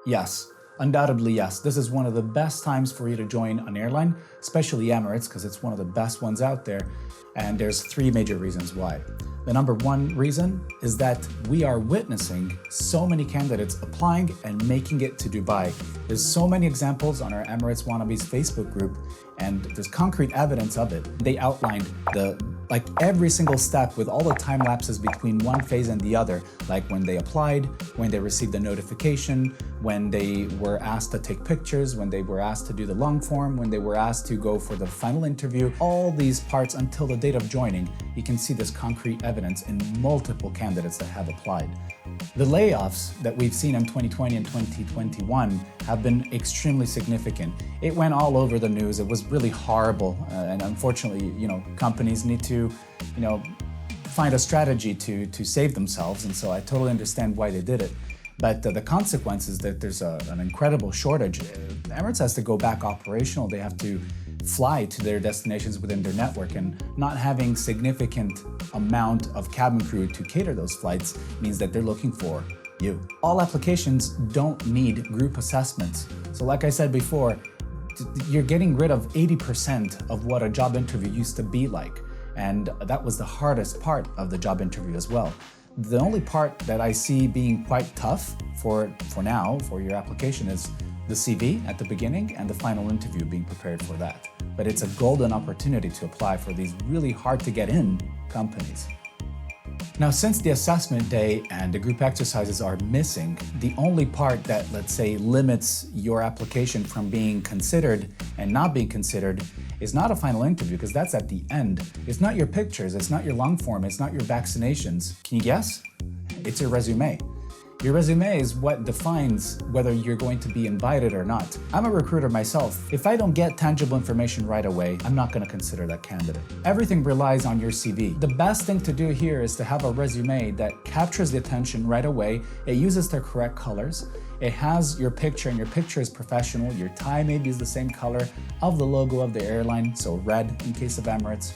Yes, undoubtedly yes. This is one of the best times for you to join an airline, especially Emirates, because it's one of the best ones out there. And there's three major reasons why. The number one reason is that we are witnessing so many candidates applying and making it to Dubai. There's so many examples on our Emirates Wannabees Facebook group, and there's concrete evidence of it. They outlined every single step with all the time lapses between one phase and the other, like when they applied, when they received a notification, when they were asked to take pictures, when they were asked to do the long form, when they were asked to go for the final interview, all these parts until the date of joining. You can see this concrete evidence in multiple candidates that have applied. The layoffs that we've seen in 2020 and 2021 have been extremely significant. It went all over the news. It was really horrible. And unfortunately, companies need to, find a strategy to save themselves. And so I totally understand why they did it. But the consequence is that there's an incredible shortage. Emirates has to go back operational. They have to fly to their destinations within their network, and not having significant amount of cabin crew to cater those flights means that they're looking for you. All applications don't need group assessments. So like I said before, you're getting rid of 80% of what a job interview used to be like. And that was the hardest part of the job interview as well. The only part that I see being quite tough for now, for your application, is the CV at the beginning and the final interview, being prepared for that. But it's a golden opportunity to apply for these really hard to get in companies. Now, since the assessment day and the group exercises are missing, the only part that, let's say, limits your application from being considered and not being considered is not a final interview, because that's at the end. It's not your pictures, it's not your long form, it's not your vaccinations. Can you guess? It's your resume. Your resume is what defines whether you're going to be invited or not. I'm a recruiter myself. If I don't get tangible information right away, I'm not going to consider that candidate. Everything relies on your CV. The best thing to do here is to have a resume that captures the attention right away. It uses the correct colors. It has your picture, and your picture is professional. Your tie maybe is the same color of the logo of the airline, so red in case of Emirates.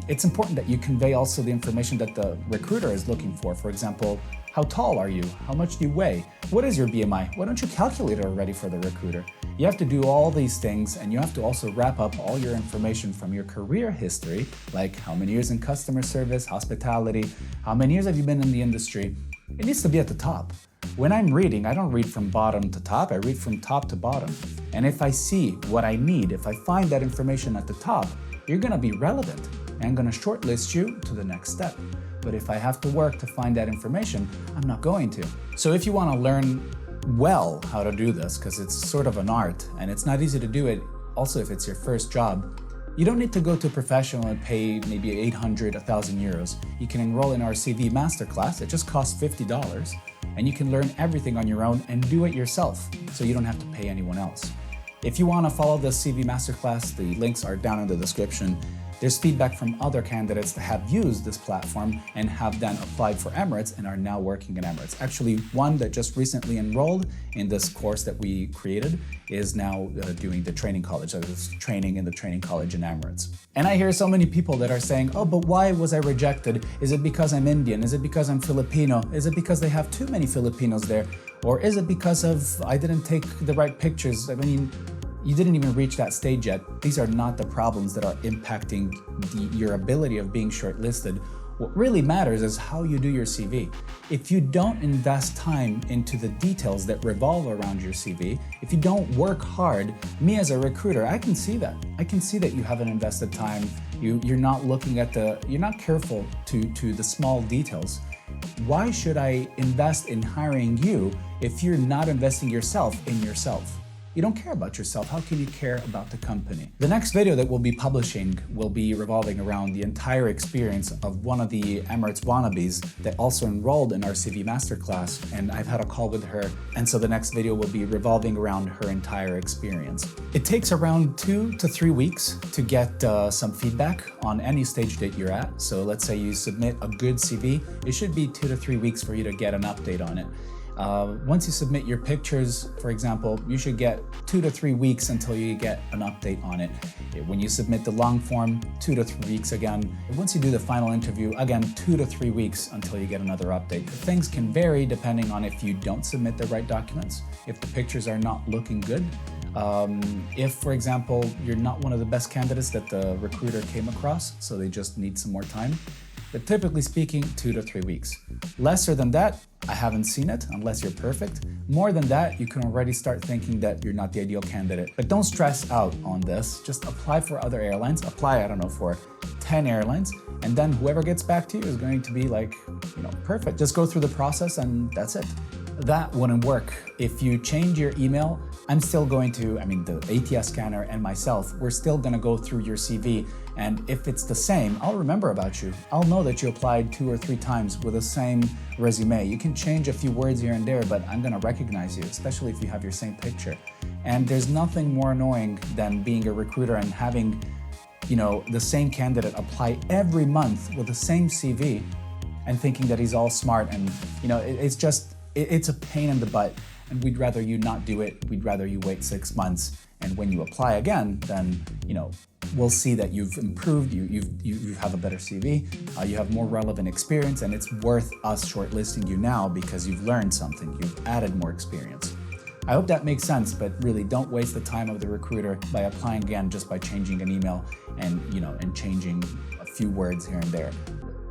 It's important that you convey also the information that the recruiter is looking for. For example, how tall are you? How much do you weigh? What is your BMI? Why don't you calculate it already for the recruiter? You have to do all these things, and you have to also wrap up all your information from your career history, like how many years in customer service, hospitality, how many years have you been in the industry. It needs to be at the top. When I'm reading, I don't read from bottom to top, I read from top to bottom. And if I see what I need, if I find that information at the top, you're gonna be relevant, and I'm gonna shortlist you to the next step. But if I have to work to find that information, I'm not going to. So if you want to learn well how to do this, because it's sort of an art and it's not easy to do it, also if it's your first job, you don't need to go to a professional and pay maybe 800, 1,000 euros. You can enroll in our CV MasterClass. It just costs $50, and you can learn everything on your own and do it yourself, so you don't have to pay anyone else. If you want to follow the CV Masterclass, the links are down in the description. There's feedback from other candidates that have used this platform and have then applied for Emirates and are now working in Emirates. Actually, one that just recently enrolled in this course that we created is now doing the training college. So it's training in the training college in Emirates. And I hear so many people that are saying, oh, but why was I rejected? Is it because I'm Indian? Is it because I'm Filipino? Is it because they have too many Filipinos there? Or is it because I didn't take the right pictures? I mean, you didn't even reach that stage yet. These are not the problems that are impacting your ability of being shortlisted. What really matters is how you do your CV. If you don't invest time into the details that revolve around your CV, if you don't work hard, me as a recruiter, I can see that. I can see that you haven't invested time. You're not looking at you're not careful to the small details. Why should I invest in hiring you if you're not investing yourself in yourself? You don't care about yourself. How can you care about the company? The next video that we'll be publishing will be revolving around the entire experience of one of the Emirates Wannabees that also enrolled in our CV Masterclass, and I've had a call with her, and so the next video will be revolving around her entire experience. It takes around 2 to 3 weeks to get some feedback on any stage that you're at. So let's say you submit a good CV, it should be 2 to 3 weeks for you to get an update on it. Once you submit your pictures, for example, you should get 2 to 3 weeks until you get an update on it. When you submit the long form, 2 to 3 weeks again. Once you do the final interview, again, 2 to 3 weeks until you get another update. Things can vary depending on if you don't submit the right documents, if the pictures are not looking good. If, for example, you're not one of the best candidates that the recruiter came across, so they just need some more time. But typically speaking, 2 to 3 weeks. Lesser than that, I haven't seen it, unless you're perfect. More than that, you can already start thinking that you're not the ideal candidate. But don't stress out on this. Just apply for other airlines. Apply, I don't know, for 10 airlines. And then whoever gets back to you is going to be like, perfect. Just go through the process and that's it. That wouldn't work. If you change your email, I'm still going to, the ATS scanner and myself, we're still gonna go through your CV. And if it's the same, I'll remember about you. I'll know that you applied 2 or 3 times with the same resume. You can change a few words here and there, but I'm gonna recognize you, especially if you have your same picture. And there's nothing more annoying than being a recruiter and having, the same candidate apply every month with the same CV and thinking that he's all smart. And, it's a pain in the butt. And we'd rather you not do it. We'd rather you wait 6 months. And when you apply again, then, we'll see that you've improved, you have a better CV, you have more relevant experience, and it's worth us shortlisting you now because you've learned something, you've added more experience. I hope that makes sense, but really don't waste the time of the recruiter by applying again just by changing an email and, and changing a few words here and there.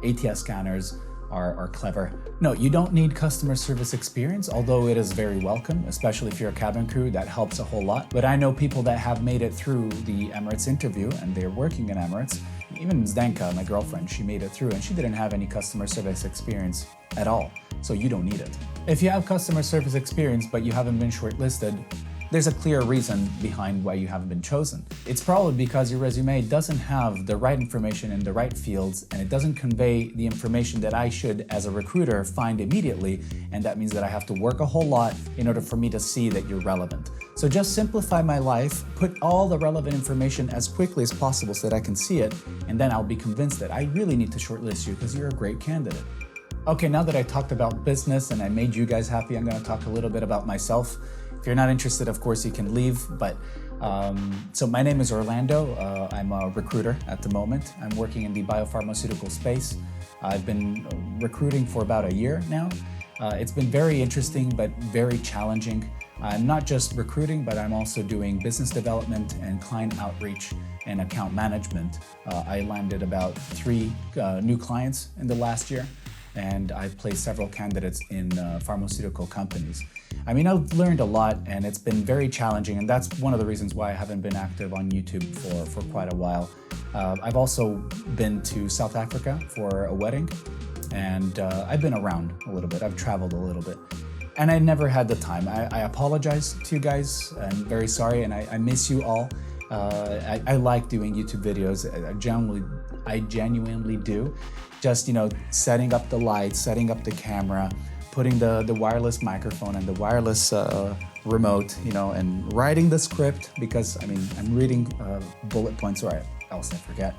ATS scanners are clever. No, you don't need customer service experience, although it is very welcome, especially if you're a cabin crew, that helps a whole lot. But I know people that have made it through the Emirates interview and they're working in Emirates. Even Zdenka, my girlfriend, she made it through and she didn't have any customer service experience at all. So you don't need it. If you have customer service experience, but you haven't been shortlisted, there's a clear reason behind why you haven't been chosen. It's probably because your resume doesn't have the right information in the right fields and it doesn't convey the information that I should, as a recruiter, find immediately, and that means that I have to work a whole lot in order for me to see that you're relevant. So just simplify my life, put all the relevant information as quickly as possible so that I can see it, and then I'll be convinced that I really need to shortlist you because you're a great candidate. Okay, now that I talked about business and I made you guys happy, I'm gonna talk a little bit about myself. If you're not interested, of course, you can leave, but so my name is Orlando. I'm a recruiter at the moment. I'm working in the biopharmaceutical space. I've been recruiting for about a year now. It's been very interesting, but very challenging. I'm not just recruiting, but I'm also doing business development and client outreach and account management. I landed about 3 new clients in the last year, and I've placed several candidates in pharmaceutical companies. I've learned a lot and it's been very challenging, and that's one of the reasons why I haven't been active on YouTube for quite a while. I've also been to South Africa for a wedding, and I've been around a little bit. I've traveled a little bit, and I never had the time. I apologize to you guys. I'm very sorry, and I miss you all. I like doing YouTube videos. I genuinely do. Just, setting up the lights, setting up the camera, putting the wireless microphone and the wireless remote, and writing the script, because I'm reading bullet points or else I forget.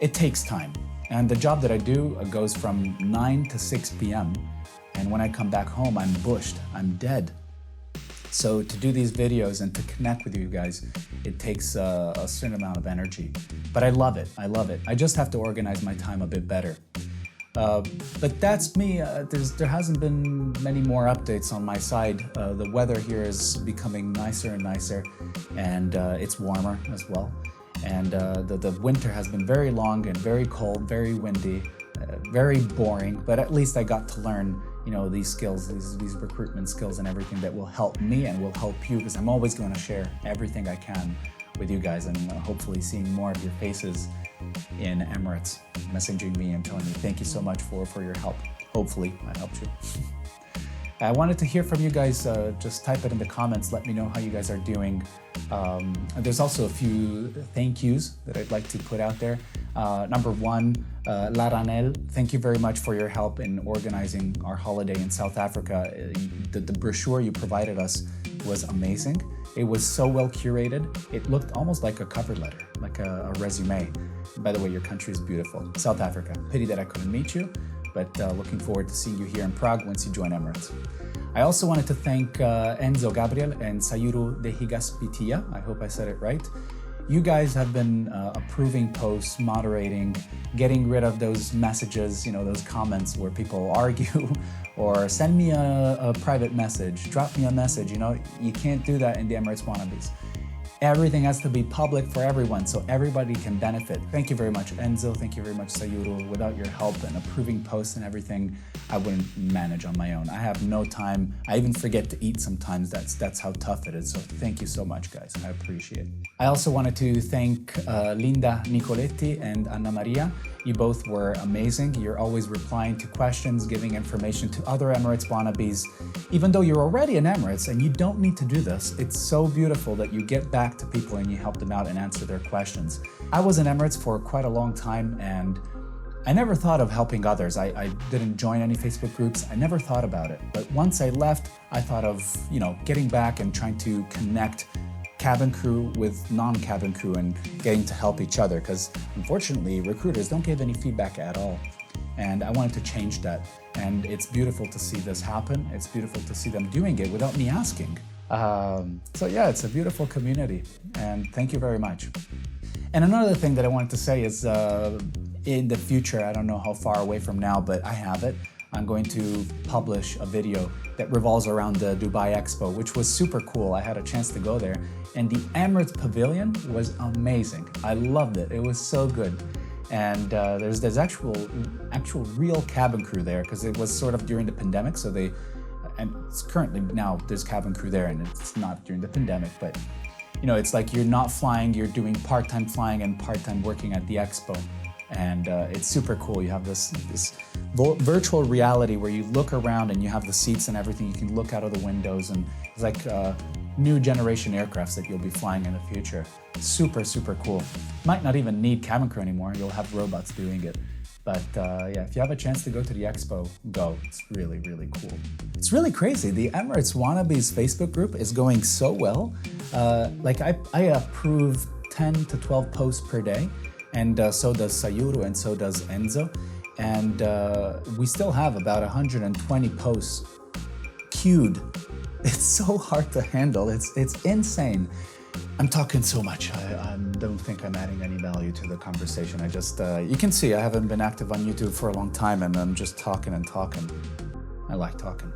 It takes time. And the job that I do goes from 9 to 6 p.m. And when I come back home, I'm bushed, I'm dead. So to do these videos and to connect with you guys, it takes a certain amount of energy. But I love it. I just have to organize my time a bit better. But that's me. There hasn't been many more updates on my side. The weather here is becoming nicer and nicer, and it's warmer as well. And the winter has been very long and very cold, very windy, very boring, but at least I got to learn these skills, these recruitment skills and everything that will help me and will help you, because I'm always going to share everything I can with you guys, and hopefully seeing more of your faces in Emirates, messaging me and telling me thank you so much for your help. Hopefully I helped you. I wanted to hear from you guys. Just type it in the comments. Let me know how you guys are doing. There's also a few thank yous that I'd like to put out there. Number 1, Laranel, thank you very much for your help in organizing our holiday in South Africa. The brochure you provided us was amazing. It was so well curated. It looked almost like a cover letter, like a resume. By the way, your country is beautiful. South Africa. Pity that I couldn't meet you, but looking forward to seeing you here in Prague once you join Emirates. I also wanted to thank Enzo Gabriel and Sayuru de Higaspitia. I hope I said it right. You guys have been approving posts, moderating, getting rid of those messages, those comments where people argue, or send me a private message, drop me a message. You can't do that in the Emirates Wannabees. Everything has to be public for everyone, so everybody can benefit. Thank you very much, Enzo. Thank you very much, Sayuru. Without your help and approving posts and everything, I wouldn't manage on my own. I have no time. I even forget to eat sometimes. That's how tough it is. So thank you so much, guys. I appreciate it. I also wanted to thank Linda Nicoletti and Anna Maria. You both were amazing. You're always replying to questions, giving information to other Emirates Wannabes. Even though you're already in Emirates and you don't need to do this, it's so beautiful that you get back to people and you help them out and answer their questions. I was in Emirates for quite a long time and I never thought of helping others. I didn't join any Facebook groups. I never thought about it. But once I left, I thought of, getting back and trying to connect cabin crew with non-cabin crew and getting to help each other, because unfortunately recruiters don't give any feedback at all, and I wanted to change that, and it's beautiful to see this happen. It's beautiful to see them doing it without me asking. So yeah, it's a beautiful community, and thank you very much. And another thing that I wanted to say is in the future, I don't know how far away from now, but I have it. I'm going to publish a video that revolves around the Dubai Expo, which was super cool. I had a chance to go there, and the Emirates Pavilion was amazing. I loved it. It was so good. And there's actual real cabin crew there, because it was sort of during the pandemic. So and it's currently now there's cabin crew there, and it's not during the pandemic, but it's like you're not flying, you're doing part-time flying and part-time working at the expo. And it's super cool. You have this virtual reality where you look around and you have the seats and everything. You can look out of the windows, and it's like new generation aircrafts that you'll be flying in the future. Super, super cool. Might not even need cabin crew anymore. You'll have robots doing it. But yeah, if you have a chance to go to the expo, go. It's really, really cool. It's really crazy. The Emirates Wannabees Facebook group is going so well. I approve 10 to 12 posts per day. And so does Sayuru, and so does Enzo. And we still have about 120 posts queued. It's so hard to handle. It's insane. I'm talking so much. I don't think I'm adding any value to the conversation. I just, you can see I haven't been active on YouTube for a long time, and I'm just talking and talking. I like talking.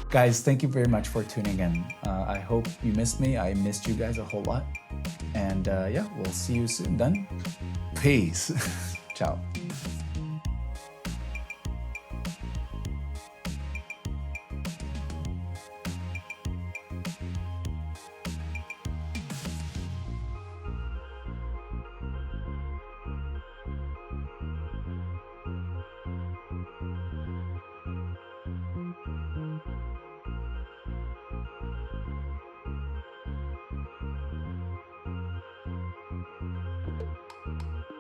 Guys, thank you very much for tuning in. I hope you missed me. I missed you guys a whole lot. And yeah, we'll see you soon then. Peace. Ciao.